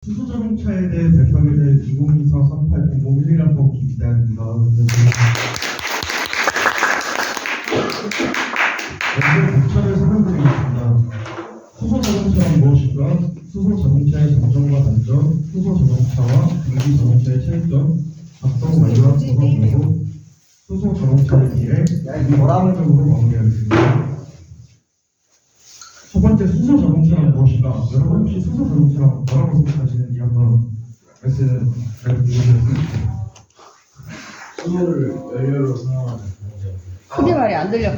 수소자동차에 대해 발표하게 될 2024-380011학번 기대합니다. 먼저 목차를 설명드리겠습니다. 수소자동차는 무엇인가? 수소자동차의 장점과 단점, 수소자동차와 전기자동차의 차이점, 작동 완료와 구성 그리고 수소자동차의 미래, 이라운적으로 마무리하겠습니다. 첫 번째, 수소자동차는 무엇인가? 여러분 혹시 수소자동차랑 뭐라고 생각하시는지 한번 말씀 잘 부탁드리겠습니다. 수소를 연료로 사용하는 크게 말이 안 들려.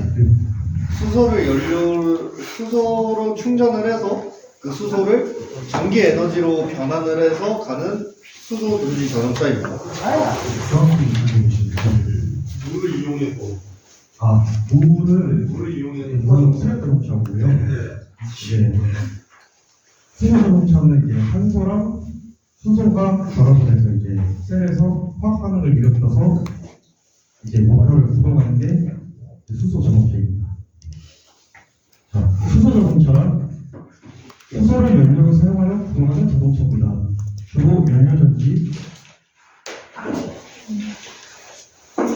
수소로 충전을 해서 그 수소를 전기 에너지로 변환을 해서 가는 수소 전지 자동차입니다. 정확히 이해해 주시죠. 물을 이용해서 물을 이용해서 수소자동차고요. 네. 수소자동차는 이제 산소랑 수소가 결합을 해서 이제 셀에서 화학 반응을 일으켜서 이제 모터를 구동하는 게 수소자동차입니다. 자, 수소자동차는 수소를 연료로 사용하여 구동하는 자동차입니다. 주로 연료전지,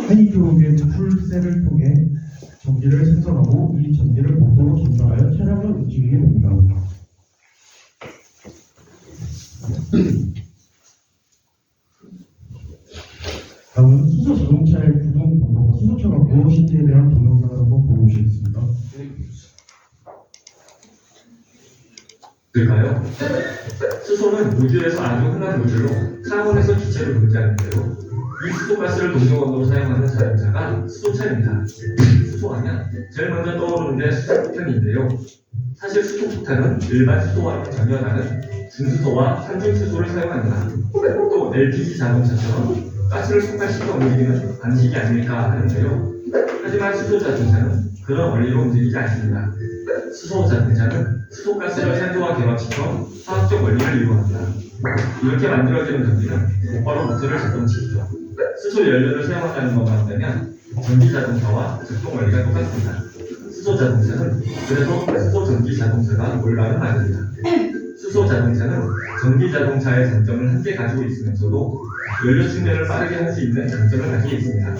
하이드로겐 풀셀을 통해 전기를 생성하고 이 전기를 모터로 전달하여 차량을 움직이게 됩니다. 다음은 수소자동차의 구동 방법과 수소차가 무엇인지에 대한 동영상을 한번 보고 오시겠습니다. 될까요? 수소는 우주에서 아주 흔한 물질로 차원에서 기체를 존재하는데요. 이 수소가스를 동력원으로 사용하는 자동차가 수소차입니다. 수소하면 제일 먼저 떠오르는 게 수소폭탄인데요. 사실 수소폭탄은 일반 수소와는 전혀 다른 중수소와 산중수소를 사용합니다. 또 LPG 자동차처럼 가스를 폭발시켜 움직이는 방식이 아닐까 하는데요. 하지만 수소자동차는 그런 원리로 움직이지 않습니다. 수소자동차는 수소가스를 산소와 결합시켜 화학적 원리를 이용합니다. 이렇게 만들어지는 전기는 곧바로 모터를 작동시키죠. 수소 연료를 사용한다는 것만 한다면 전기자동차와 작동 원리가 똑같습니다. 수소자동차는 그래서 수소전기자동차가 올바른 말입니다. 수소자동차는 전기자동차의 장점을 함께 가지고 있으면서도 연료 충전을 빠르게 할 수 있는 장점을 가지고 있습니다.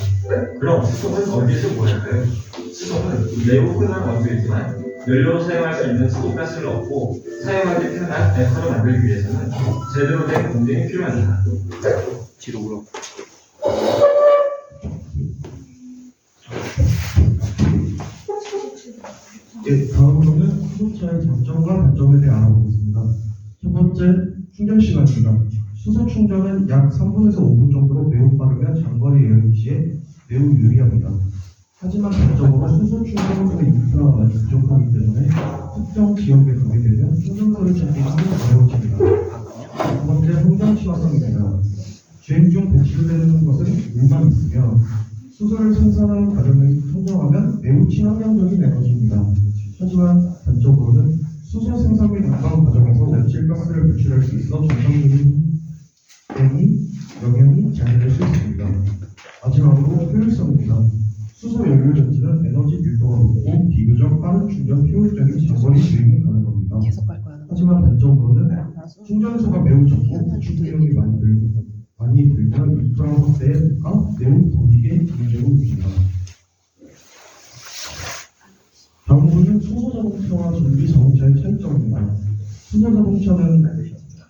그럼 수소는 어디서 구할까요? 수소는 매우 흔한 원소이지만 연료로 사용할 수 있는 수소가스를 얻고 사용하기 편한 에커를 만들기 위해서는 제대로 된 공정이 필요합니다. 뒤로 물어. 예, 다음으로는 수소차의 장점과 단점에 대해 알아보겠습니다. 첫 번째, 충전 시간입니다. 수소 충전은 약 3분에서 5분 정도로 매우 빠르며 장거리 여행 시에 매우 유리합니다. 하지만 단점으로 수소 충전소의 인프라가 많이 부족하기 때문에 특정 지역에 가게 되면 충전소를 찾기 어려워집니다. 두 번째, 환경 친화성입니다. 주행 중 배출되는 것은 물만 있으며 수소를 생산하는 과정을 청정하면 매우 친환경적인 에너지입니다. 하지만 단점으로는 수소 생산 및 운반 과정에서 온실가스를 배출할 수 있어 정상적인 영향이 장애될 수 있습니다. 마지막으로 효율성입니다. 수소 연료 전지는 에너지 밀도가 높고 비교적 빠른 충전 효율적인 장거리 주행이 가능합니다. 계속 갈 거야. 하지만 단점으로는 충전소가 매우 적고 보충 비용이 많이 들면 인프라 확대가 매우 더디게 진행되고 있습니다. 다음으로는 수소자동차와 전기자동차의 차이점입니다.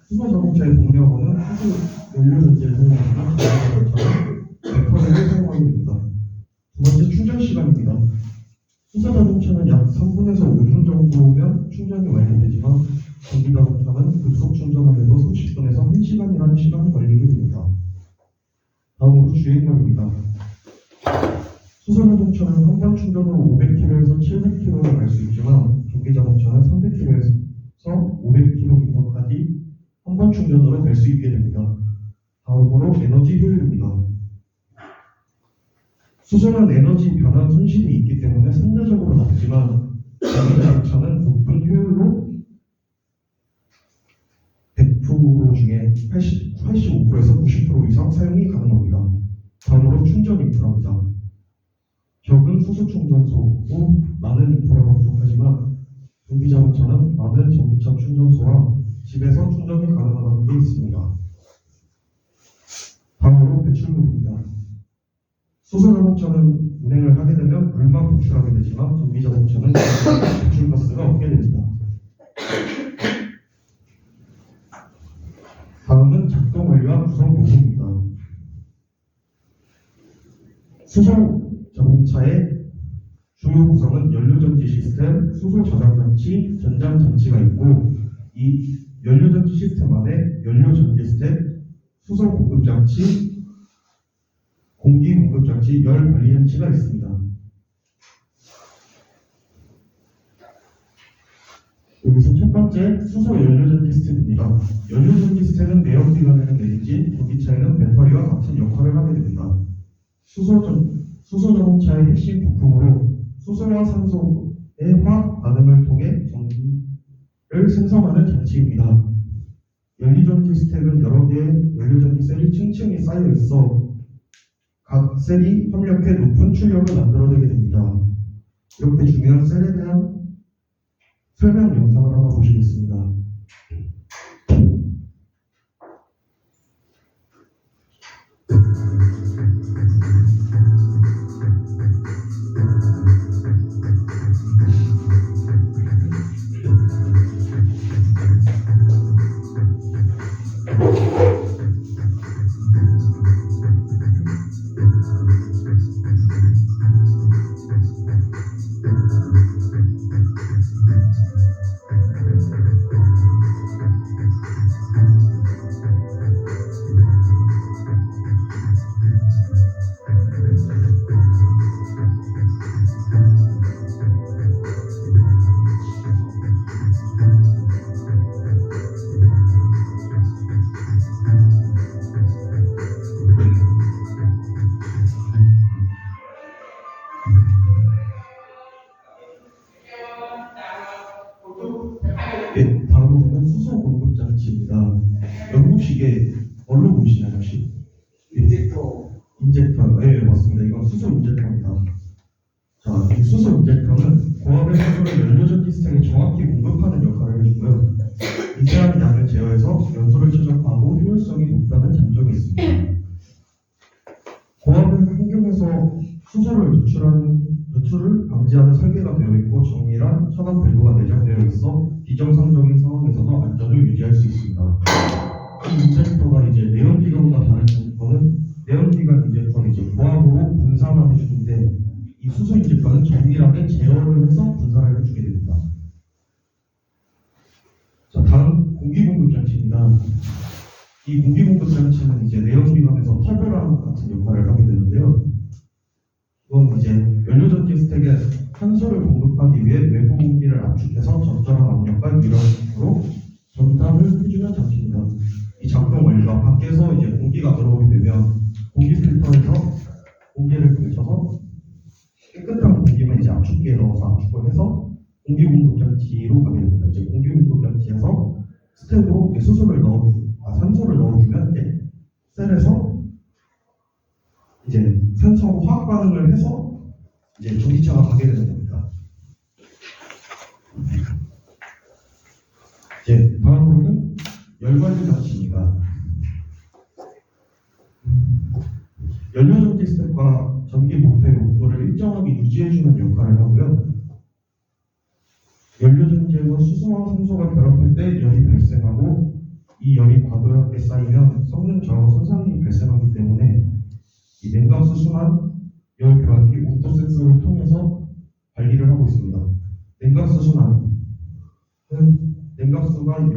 수소자동차의 동력원은 수소 연료전지를 사용하지만 전기자동차는 100%를 사용하게 됩니다. 두 번째, 충전 시간입니다. 수소자동차는 약 3분에서 5분 정도면 충전이 완료되지만 전기자동차는 급속 충전하면서 30분에서 1시간이라는 시간이 걸리게 됩니다. 다음으로 주행거리입니다. 수소자동차는 한 번 충전으로 500km에서 700km를 갈 수 있지만 전기자동차는 300km에서 500km까지 한 번 충전으로 갈 수 있게 됩니다. 다음으로 에너지 효율입니다. 수소는 에너지 변환 손실이 있기 때문에 상대적으로 낮지만 전기자동차는 높은 효율로 100% 중에 85%에서 90% 이상 사용이 가능합니다. 다음으로 충전 인프라입니다. 적은 수소 충전소, 많은 인프라가 부족하지만 전기자동차는 많은 전기차 충전소와 집에서 충전이 가능하다는 게 있습니다. 다음으로 배출물입니다. 수소자동차는 운행을 하게 되면 물만 배출하게 되지만 전기자동차는 배출가스가 없게 됩니다. 다음은 작동 원리와 구성 요소입니다. 수소 자동차의 주요 구성은 연료전지 시스템, 수소 저장 장치, 전장 장치가 있고, 이 연료전지 시스템 안에 연료전지 스택, 수소 공급 장치, 공기 공급 장치, 열 관리 장치가 있습니다. 여기서 첫 번째 수소 연료전지 시스템입니다. 연료전지 시스템은 내연기관에는 내리지 전기차에는 배터리와 같은 역할을 하게 됩니다. 수소 자동차의 핵심 부품으로 수소와 산소의 화학 반응을 통해 전기를 생성하는 장치입니다. 연료전지 스택은 여러 개의 연료전지 셀이 층층이 쌓여 있어 각 셀이 협력해 높은 출력을 만들어내게 됩니다. 이렇게 중요한 셀에 대한 설명 영상을 하나 보시겠습니다. 네, 다음으로는 수소 공급 장치입니다. 영국 이게 뭘로 보시나요, 혹시? 인젝터. 네, 맞습니다. 이건 수소 인젝터입니다. 자, 이 수소 인젝터는 고압의 수소를 연료전지 시스템에 정확히 공급하는 역할을 해주고요. 미세한 양을 제어해서 연소를 최적화하고 효율성이 높다는 장점이 있습니다. 고압의 환경에서 수소를 누출을 방지하는 설계가 되어 있고 정밀한 차단 밸브가 내장되어 있어 비정상적인 상황에서도 안전을 유지할 수 있습니다. 이 인젝터가 이제 내연기관과 다른 거는 내연기관 인젝터는 이제 고압으로 분산을 해주는데 이 수소 인젝터는 정밀하게 제어를 해서 분산을 해주게 됩니다. 자, 다음 공기공급 장치입니다. 이 공기공급 장치는 이제 내연기관에서 터보랑 같은 역할을 하게 되는데요. 이건 이제 연료전지 스택에 산소를 공급하기 위해 외부 공기를 압축해서 적절한 압력과 유량으로 전달을 해주는 장치입니다. 이 작동 원리가 밖에서 이제 공기가 들어오게 되면 공기 필터에서 공기를 걸쳐서 깨끗한 공기만 이제 압축기에 넣어서 압축을 해서 공기 공급 장치로 가게 됩니다. 이제 공기 공급 장치에서 스택으로 이제 산소를 넣어주면 이제 셀에서 이제 산소 화학 반응을 해서 이제 전기차가 가게 되는 겁니다. 이제 다음으로는 열관리 장치입니다. 연료전지 스택과 전기 모터의 온도를 일정하게 유지해주는 역할을 하고요. 연료전지에서 수소와 산소가 결합할 때 열이 발생하고 이 열이 과도하게 쌓이면 성능 저하 손상이 발생하기 때문에 이 냉각수 순환 열 교환기 온도 센서를 통해서 관리를 하고 있습니다. 냉각수 순환은 냉각수가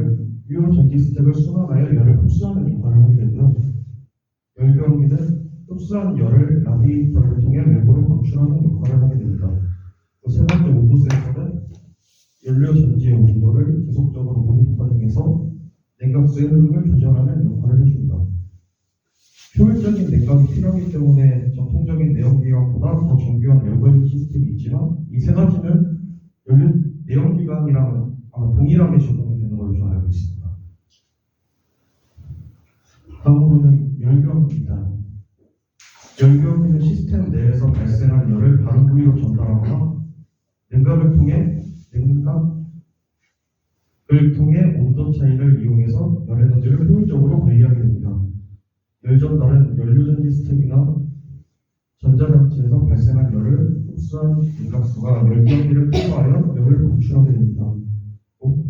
유효 전기 스택을 순환하여 열을 흡수하는 역할을 하게 되고요. 열 교환기는 흡수한 열을 라디에이터를 통해 외부로 방출하는 역할을 하게 됩니다. 세 번째 온도 센서는 연료 전지의 온도를 지속적으로 모니터링해서 냉각수의 흐름을 조절하는 역할을 해줍니다. 효율적인 냉각이 필요하기 때문에 전통적인 내연기관보다 더 정교한 열관리 시스템이 있지만 이 세 가지는 내연기관이랑 아마 동일하게 적용이 되는 걸로 저는 알고 있습니다. 다음으로는 열교환기입니다. 열교환기는 시스템 내에서 발생한 열을 다른 부위로 전달하거나 냉각을 통해 온도 차이를 열 전달은 연료전지 스택이나 전자장치에서 발생한 열을 흡수한 냉각수가 열기압기를 통과하여 열을 방출하게 됩니다. 또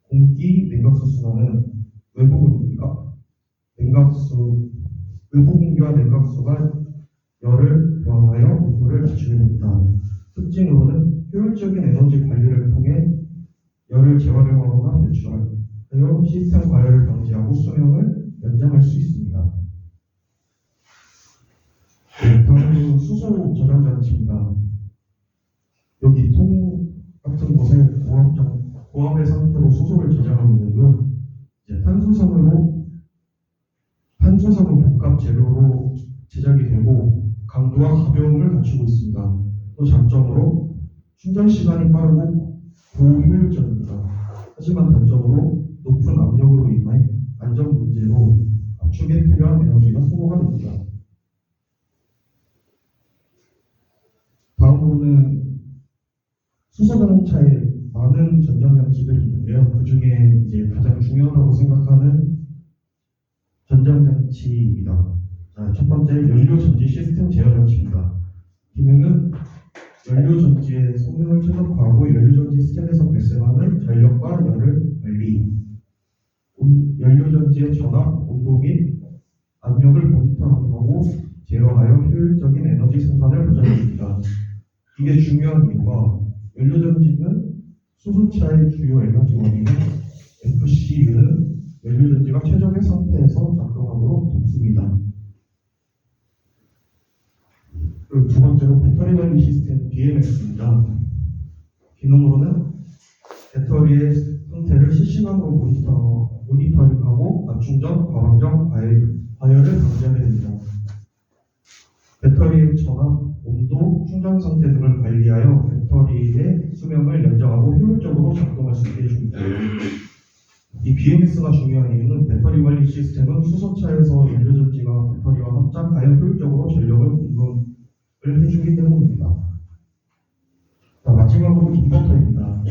공기 냉각수 순환은 외부 공기와 냉각수가 열을 교환하여 온도를 낮추게 됩니다. 특징으로는 효율적인 에너지 관리를 통해 열을 재활용하거나 배출하여 시스템 과열을 방지하고 수명을 연장할 수 있습니다. 다음은 수소 저장 장치입니다. 여기 통 같은 곳에 고압의 상태로 수소를 저장하면 되고요. 이제 탄소섬은 복합 재료로 제작이 되고 강도와 가벼움을 갖추고 있습니다. 또 장점으로 충전 시간이 빠르고 고효율적입니다. 하지만 단점으로 높은 압력으로 인해 안전 문제로 압축에 필요한 에너지가 소모가 됩니다. 다음으로는 수소자동차에 많은 전장장치들이 있는데요. 그 중에 이제 가장 중요하다고 생각하는 전장장치입니다. 첫 번째, 연료전지 시스템 제어장치입니다. 기능은 연료전지의 성능을 최적화하고 연료전지 스택에서 발생하는 전력과 열을 관리, 연료전지의 전압, 온도 및 압력을 모니터하고 제어하여 효율적인 에너지 생산을 보장합니다. 이게 중요한 이유가 연료전지는 수소차의 주요 에너지 원인인 FCU는 연료전지가 최적의 상태에서 작동하도록 돕습니다. 그리고 두 번째로 배터리 관리 시스템 BMS입니다. 기능으로는 배터리의 상태를 실시간으로 모니터링하고 맞춤전, 과방전, 과열을 방지하게 됩니다. 배터리의 전압, 온도, 충전 상태 등을 관리하여 배터리의 수명을 연장하고 효율적으로 작동할 수 있게 해줍니다. 이 BMS가 중요한 이유는 배터리 관리 시스템은 수소차에서 연료전지가 배터리와 합작하여 효율적으로 전력을 공급을 해주기 때문입니다. 자, 마지막으로 인버터입니다.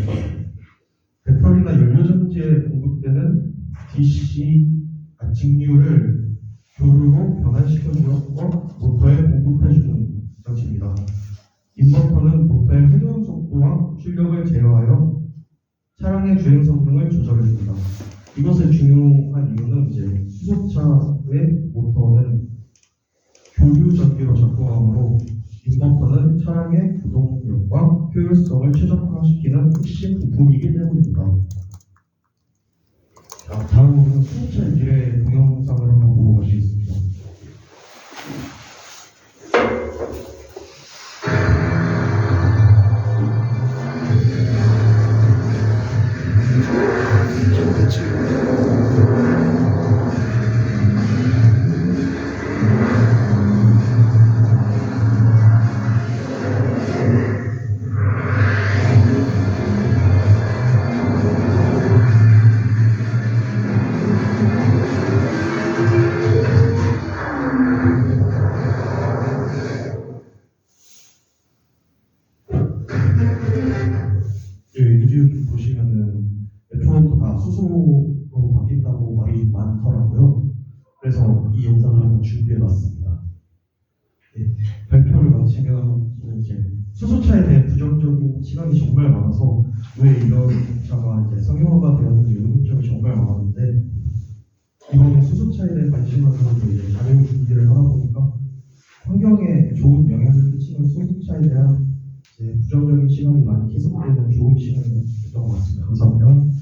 배터리나 연료전지에 공급되는 DC 직류를 교류로 변환시켜주어 모터에 공급해주는 장치입니다. 인버터는 모터의 회전 속도와 출력을 제어하여 차량의 주행 성능을 조절해줍니다. 이것의 중요한 이유는 이제 수소차의 모터는 교류 전기로 작동하므로 인버터는 차량의 구동력과 효율성을 최적화시키는 핵심 부품이기 때문입니다. 자, 다음으로는 수소차의 미래 동영상을 한번 보고 가시겠습니다. 요즘 보시면은 F1도 다 수소로 바뀐다고 말이 좀 많더라고요. 그래서 이 영상을 한번 준비해봤습니다. 발표를 마치면 이제 수소차에 대해 부정적인 시각이 정말 많아서 왜 이런 차가 이제 상용화가 되었는지 의문점이 정말 많았는데 이번에 수소차에 대해 관심을 가지고 이제 자료 준비를 하다 보니까 환경에 좋은 영향을 끼치는 수소차에 대한 부정적인 시각이 많이 희석되는 좋은 시간이었던 것 같습니다. 감사합니다.